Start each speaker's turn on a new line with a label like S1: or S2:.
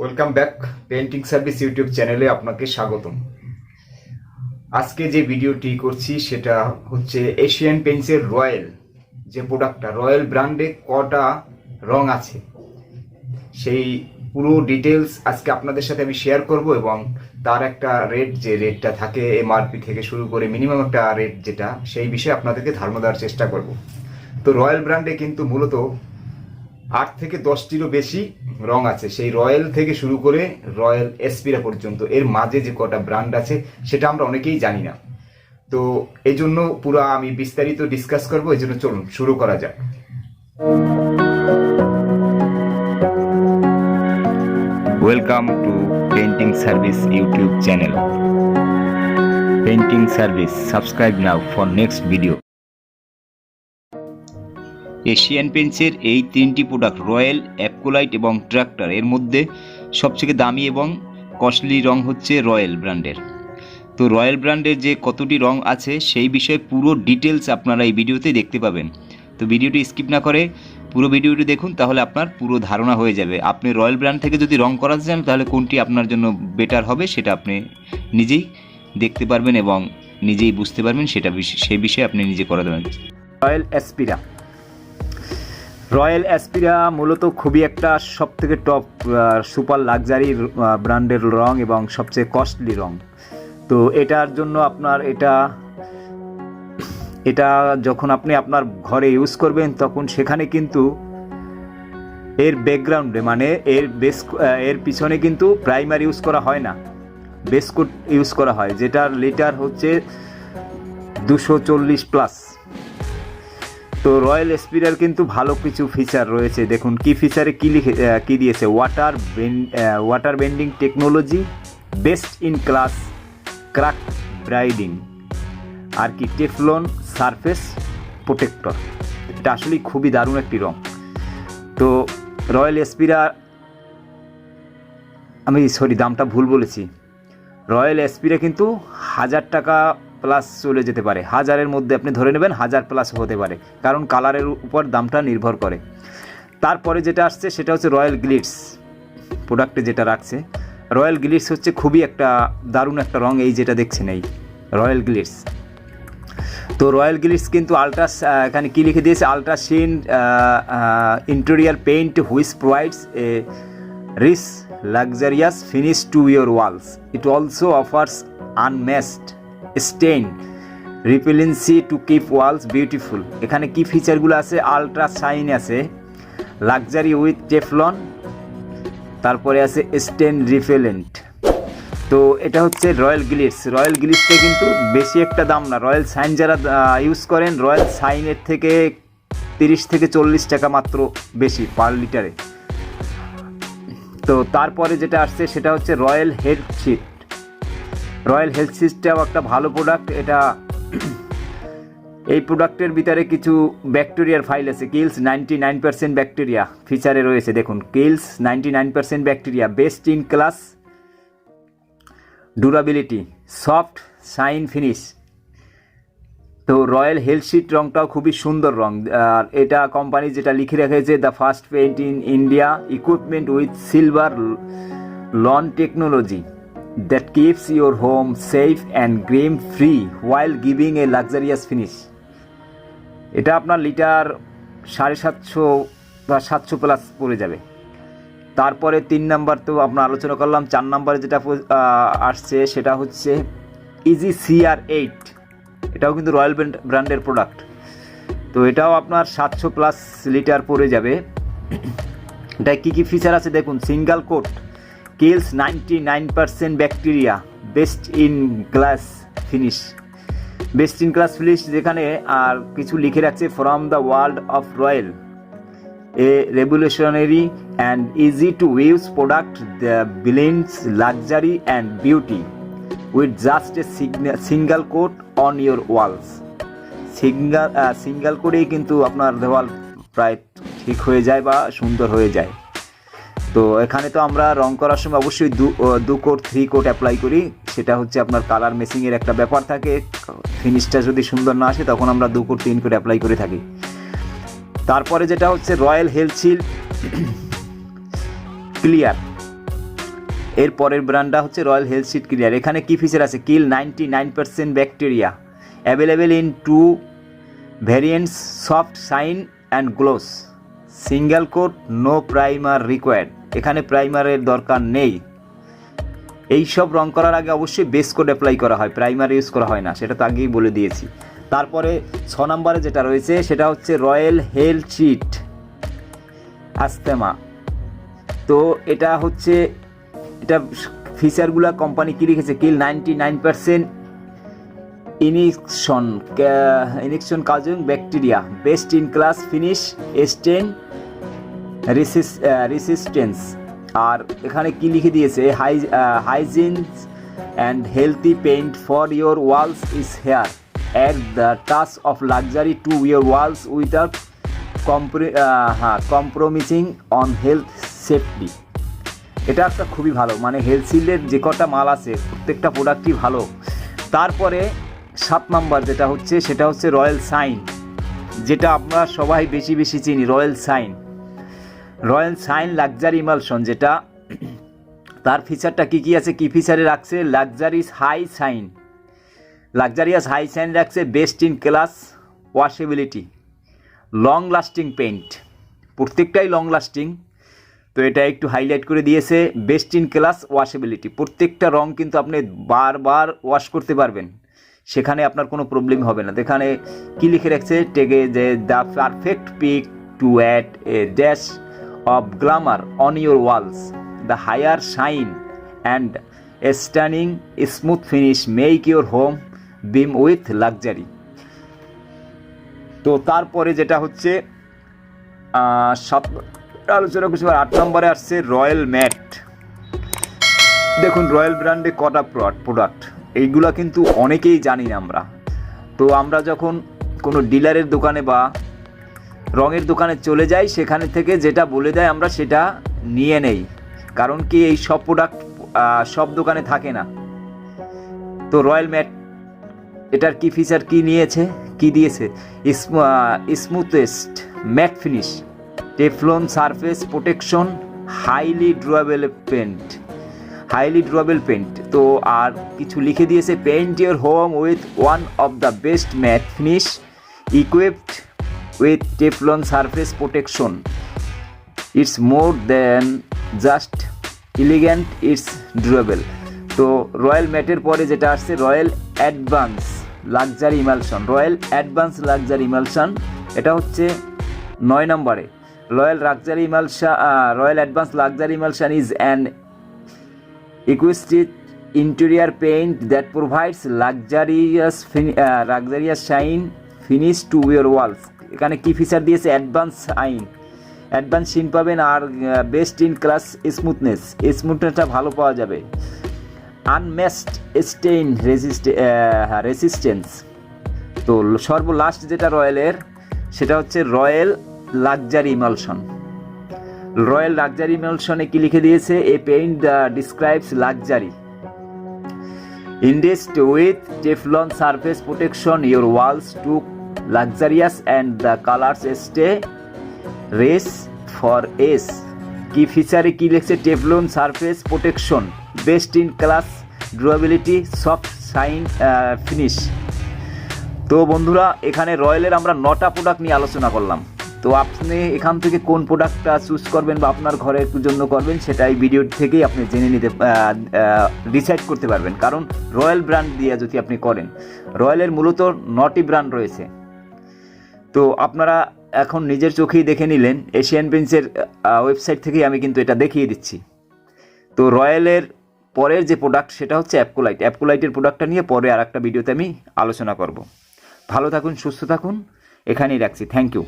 S1: Welcome back painting service YouTube চ্যানেলে আপনাকে স্বাগতম। আজকে যে ভিডিওটি করছি সেটা হচ্ছে এশিয়ান পেইন্টসের রয়্যাল যে প্রোডাক্টটা, রয়্যাল ব্র্যান্ডে কটা রং আছে সেই পুরো ডিটেলস আজকে আপনাদের সাথে আমি শেয়ার করব এবং তার একটা রেট, যে রেটটা থাকে এমআরপি থেকে শুরু করে মিনিমাম একটা রেট যেটা, সেই বিষয়ে আপনাদেরকে ধারণা দেওয়ার চেষ্টা করব। তো রয়্যাল ব্র্যান্ডে কিন্তু মূলত 8 থেকে 10টিরও বেশি রং আছে, সেই রয়্যাল থেকে শুরু করে রয়্যাল এসপিরা পর্যন্ত। এর মাঝে যে কটা ব্র্যান্ড আছে সেটা আমরা অনেকেই জানি না, তো এই জন্য পুরো আমি বিস্তারিত ডিসকাস করবো। এই জন্য চলুন শুরু করা যাক। Welcome to painting service YouTube channel. Painting service, subscribe now for next video. Asian পেইন্টসের এই তিনটি প্রোডাক্ট রয়্যাল, অ্যাপকোলাইট এবং ট্রাক্টর, এর মধ্যে সবথেকে দামি এবং কস্টলি রং হচ্ছে রয়্যাল ব্র্যান্ডের। তো রয়্যাল ব্র্যান্ডের যে কতটি রং আছে সেই বিষয়ে পুরো ডিটেলস আপনারা এই ভিডিওতে দেখতে পাবেন। তো ভিডিওটি স্কিপ না করে পুরো ভিডিওটি দেখুন, তাহলে আপনার পুরো ধারণা হয়ে যাবে। আপনি রয়্যাল ব্র্যান্ড থেকে যদি রং করাতে চান তাহলে কোনটি আপনার জন্য বেটার হবে সেটা আপনি নিজেই দেখতে পারবেন এবং নিজেই বুঝতে পারবেন, সেটা সেই বিষয়ে আপনি নিজে করে দেবেন। রয়্যাল এসপিরা, রয়্যাল এসপিরা মূলত খুবই একটা সবথেকে টপ সুপার লাক্সারি ব্র্যান্ডের রং এবং সবচেয়ে কস্টলি রং। তো এটার জন্য আপনার এটা যখন আপনি আপনার ঘরে ইউজ করবেন তখন সেখানে কিন্তু এর ব্যাকগ্রাউন্ডে, মানে এর পিছনে কিন্তু প্রাইমার ইউজ করা হয় না, বেস কোট ইউজ করা হয়, যেটার লিটার হচ্ছে 240 প্লাস। তো রয়্যাল এসপিরার কিন্তু ভালো কিছু ফিচার রয়েছে। দেখুন কি ফিচারে কি দিয়েছে: water bending technology, best in class crack bridging, আর কি টেফলন সারফেস প্রোটেক্টর। এটা আসলেই খুবই দারুণ একটি রং। তো রয়্যাল এসপিরা, দামটা ভুল বলেছি। রয়্যাল এসপিরা কিন্তু 1000 টাকা প্লাস চলে যেতে পারে, 1000-এর মধ্যে আপনি ধরে নেবেন, 1000 প্লাস হতে পারে, কারণ কালারের উপর দামটা নির্ভর করে। তারপরে যেটা আসছে সেটা হচ্ছে রয়্যাল গ্লিটস। প্রোডাক্টে যেটা রাখছে রয়্যাল গ্লিটস হচ্ছে খুবই একটা দারুণ একটা রং, এই যেটা দেখছেন এই রয়্যাল গ্লিটস। তো রয়্যাল গ্লিটস কিন্তু এখানে কি লিখে দিয়েছে: ultra sheen interior paint which provides a rich luxurious finish to your walls. It also offers unmatched stain repellency to keep walls beautiful. এখানে কি ফিচারগুলো আছে: আলট্রা শাইন আছে, লাক্সারি উইথ টেফলন, তারপরে আছে স্টেন রিপেলেন্ট। তো এটা হচ্ছে রয়্যাল গ্লিটস। রয়্যাল গ্লিটসটা কিন্তু বেশি একটা দাম না। রয়্যাল শাইন যারা ইউজ করেন, রয়্যাল শাইনের থেকে 30 থেকে 40 টাকা মাত্র বেশি পার লিটারে। তো তারপরে যেটা আসছে সেটা হচ্ছে royal health sheet. Royal health শিটটাও একটা ভালো প্রোডাক্ট। এই প্রোডাক্টের ভিতরে কিছু ব্যাকটেরিয়ার ফাইল আছে। কিলস 99% ব্যাকটেরিয়া ফিচারে রয়েছে। দেখুন, kills 99% bacteria, best in class durability, soft shine finish. তো রয়্যাল হেলথ শিট রংটাও খুবই সুন্দর রং। আর এটা কোম্পানি যেটা লিখে রেখেছে: the first paint in India equipment with silver ion technology that keeps your home safe and germ free while giving a luxurious finish. এটা আপনার লিটার 750 বা 700 প্লাস পড়ে যাবে। তারপরে 3 নাম্বার তো আমরা আলোচনা করলাম। 4 নাম্বারে যেটা আসছে সেটা হচ্ছে ইজি CR8। এটাও কিন্তু রয়্যাল ব্র্যান্ডের প্রোডাক্ট। তো এটাও আপনার 700 প্লাস লিটার পড়ে যাবে। এটা কী কী ফিচার আছে দেখুন: single coat, kills 99% bacteria, best in class finish. Best in class finish যেখানে আর কিছু লিখে রাখছে: from the world of royal, a revolutionary and easy to use product the blends luxury and beauty with just a single coat on your walls. Single কোটেই কিন্তু আপনার দেওয়াল প্রায় ঠিক হয়ে যায় বা সুন্দর হয়ে যায়। তো এখানে তো আমরা রং করার সময় অবশ্যই 2 কোট 3 কোট অ্যাপ্লাই করি। সেটা হচ্ছে আপনার কালার মেসিংয়ের একটা ব্যাপার থাকে। ফিনিশটা যদি সুন্দর না আসে তখন আমরা 2 কোট 3 কোট অ্যাপ্লাই করে থাকি। তারপরে যেটা হচ্ছে রয়্যাল হেলথ শিল্ড ক্লিয়ার। এর পরের ব্র্যান্ডটা হচ্ছে রয়্যাল হেলথ সিট ক্লিয়ার। এখানে কি ফিচার আছে? Kill 99% bacteria, available in 2 variants, soft shine and gloss, single coat, no primer required. এখানে প্রাইমারের দরকার নেই। এই সব রং করার আগে অবশ্যই বেস কোট অ্যাপ্লাই করা হয়, প্রাইমার ইউজ করা হয় না, সেটা তো আগেই বলে দিয়েছি। তারপরে 6 নম্বরে যেটা রয়েছে সেটা হচ্ছে রয়্যাল হেলথ সিট আস্তেমা। তো এটা হচ্ছে, এটা ফিচারগুলো কোম্পানি কী লিখেছে? Kill 99% infection causing bacteria, best in class finish, stain resistance. আর এখানে কি লিখে দিয়েছে? Hygiene and healthy paint for your walls is here, add the touch of luxury to your walls without compromising on health safety. এটা একটা খুবই ভালো, মানে হেলথ শিল্ডের যে কটা মাল আছে প্রত্যেকটা প্রোডাক্টই ভালো। তারপরে 7 নম্বর যেটা হচ্ছে সেটা হচ্ছে রয়্যাল শাইন, যেটা আমরা সবাই বেশি বেশি চিনি। রয়্যাল শাইন লাক্সারি ইমালশন, যেটা তার ফিচারটা কী কী আছে, কী ফিচারে রাখছে? লাক্সারিয়াস হাই শাইন রাখছে, best in class washability, long lasting paint, প্রত্যেকটাই লং লাস্টিং। তো এটা একটু হাইলাইট করে দিয়েছে, বেস্ট ইন ক্লাস ওয়াশেবিলিটি, প্রত্যেকটা রং কিন্তু আপনি বারবার ওয়াশ করতে পারবেন, সেখানে আপনার কোনো প্রবলেম হবে না। এখানে কী লিখে রাখছে? টেকে যে the perfect pick to add a dash of glamour on your walls, the higher shine and a stunning smooth finish make your home beam with luxury. তো তারপরে যেটা হচ্ছে আলোচনা করছি, 8 নম্বরে আসছে রয়্যাল ম্যাট। দেখুন রয়্যাল ব্র্যান্ডে কটা প্রোডাক্ট, এইগুলা কিন্তু অনেকেই জানি না আমরা। তো আমরা যখন কোনো ডিলারের দোকানে বা রঙের দোকানে চলে যাই, সেখানে থেকে যেটা বলে দেয় আমরা সেটা নিয়ে নেই, কারণ কি এই সব প্রোডাক্ট সব দোকানে থাকে না। তো রয়্যাল ম্যাট, এটার কি ফিচার, কি দিয়েছে? Smoothest matt finish, Teflon surface protection, highly durable paint. তো আর কিছু লিখে দিয়েছে, paint your home with one of the best matt finish equipped with Teflon surface protection, it's more than just elegant, it's durable. তো royal ম্যাটের পরে যেটা আসছে royal advance luxury emulsion, এটা হচ্ছে 9 নম্বরে। Royal advance luxury emulsion is an equisite interior paint that provides luxurious shine finish to your walls. এখানে কি feature দিয়েছে? অ্যাডভান্স শাইন পাবেন, আর বেস্ট ইন ক্লাস স্মুথনেসটা ভালো পাওয়া যাবে, আনম্যাচড স্টেইন রেসিস্টেন্স। তো সর্বলাস্ট যেটা রয়্যালের সেটা হচ্ছে রয়্যাল লাক্সারি ইমালশনে কি লিখে দিয়েছে? A paint describes luxury indeed with Teflon surface protection, your walls to luxurious and the colours stay fresh for ages. কি ফিচারে কি লিখছে? Teflon surface protection, best in class durability, soft shine finish. তো বন্ধুরা, এখানে রয়্যালের আমরা 9টা প্রোডাক্ট নিয়ে আলোচনা করলাম। তো আপনি এখান থেকে কোন প্রোডাক্টটা চুজ করবেন বা আপনার ঘরের জন্য করবেন, সেটা এই ভিডিও থেকেই আপনি জেনে নিতে ডিসাইড করতে পারবেন। কারণ রয়্যাল ব্র্যান্ড দিয়ে যদি আপনি করেন, রয়্যালের মূলত 9টি ব্র্যান্ড রয়েছে। তো আপনারা এখন নিজের চোখেই দেখে নিলেন, এশিয়ান পেইন্টসের ওয়েবসাইট থেকেই আমি কিন্তু এটা দেখিয়ে দিচ্ছি। তো রয়্যালের পরের যে প্রোডাক্ট সেটা হচ্ছে অ্যাপকোলাইটের প্রোডাক্টটা নিয়ে পরে আর একটা ভিডিওতে আমি আলোচনা করব। ভালো থাকুন, সুস্থ থাকুন, এখানেই রাখছি। Thank you.